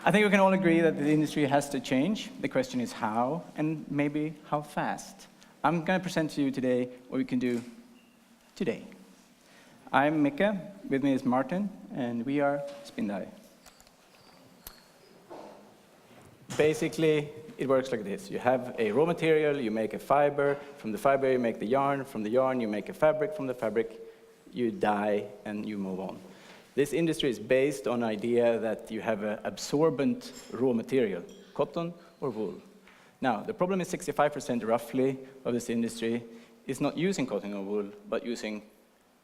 I think we can all agree that the industry has to change. The question is how, and maybe how fast. I'm going to present to you today what we can do today. I'm Mika, with me is Martin, and we are SpinDye. Basically, it works like this. You have a raw material, you make a fiber, from the fiber you make the yarn, from the yarn you make a fabric, from the fabric you dye and you move on. This industry is based on the idea that you have an absorbent raw material, cotton or wool. Now, the problem is 65% roughly of this industry is not using cotton or wool, but using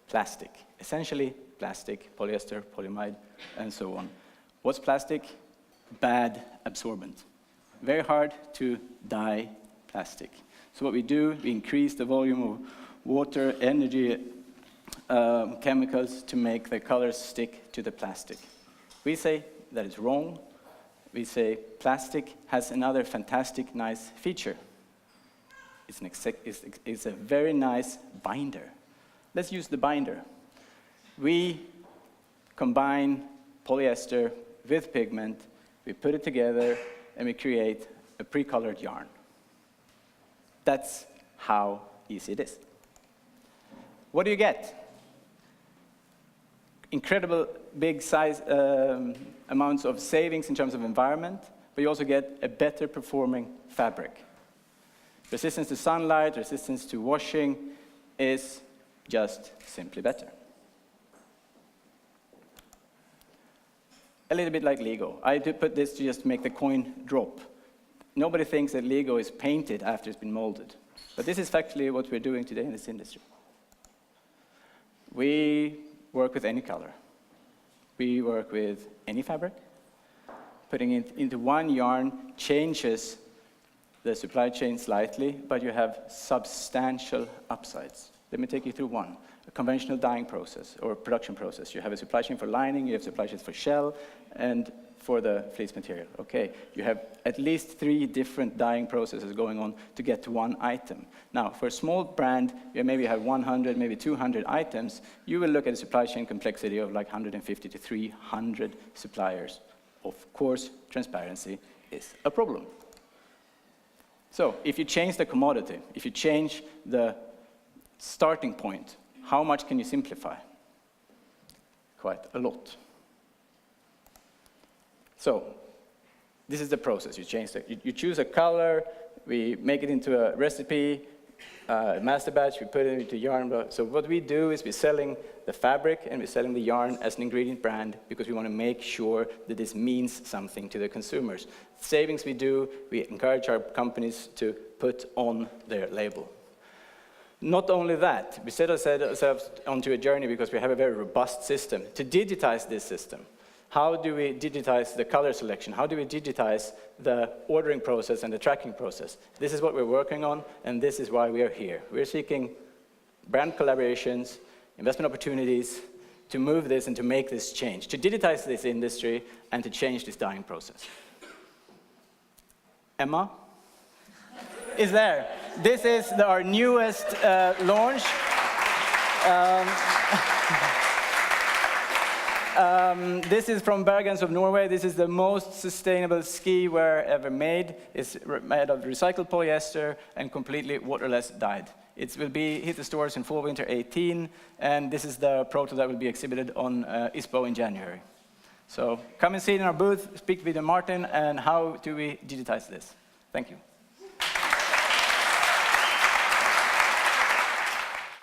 plastic. Essentially, plastic, polyester, polyamide, and so on. What's plastic? Bad absorbent. Very hard to dye plastic. So what we do, we increase the volume of water, energy, chemicals to make the colors stick to the plastic. We say that is wrong. We say plastic has another fantastic, nice feature. It's a very nice binder. Let's use the binder. We combine polyester with pigment, we put it together, and we create a pre-colored yarn. That's how easy it is. What do you get? Incredible big size amounts of savings in terms of environment, but you also get a better performing fabric. Resistance to sunlight, resistance to washing is just simply better. A little bit like Lego. I did put this to just make the coin drop. Nobody thinks that Lego is painted after it's been molded. But this is factually what we're doing today in this industry. We work with any color. We work with any fabric. Putting it into one yarn changes the supply chain slightly, but you have substantial upsides. Let me take you through one. A conventional dyeing process or production process. You have a supply chain for lining, you have supply chains for shell, and for the fleece material. Okay, you have at least 3 different dyeing processes going on to get to one item. Now, for a small brand, you maybe have 100, maybe 200 items. You will look at a supply chain complexity of like 150 to 300 suppliers. Of course, transparency is a problem. So, if you change the commodity, if you change the starting point, how much can you simplify? Quite a lot. So, this is the process. You change you choose a color, we make it into a recipe, master batch, we put it into yarn. So what we do is we're selling the fabric and we're selling the yarn as an ingredient brand because we want to make sure that this means something to the consumers. Savings we do, we encourage our companies to put on their label. Not only that, we set ourselves onto a journey because we have a very robust system to digitize this system. How do we digitize the color selection? How do we digitize the ordering process and the tracking process? This is what we're working on, and this is why we are here. We're seeking brand collaborations, investment opportunities to move this and to make this change, to digitize this industry and to change this dyeing process. Emma is there. This is our newest launch. This is from Bergens of Norway. This is the most sustainable ski wear ever made. It's made of recycled polyester and completely waterless dyed. It will hit the stores in fall/winter 18, and this is the prototype that will be exhibited on ISPO in January. So come and see it in our booth, speak with Martin, and how do we digitize this? Thank you.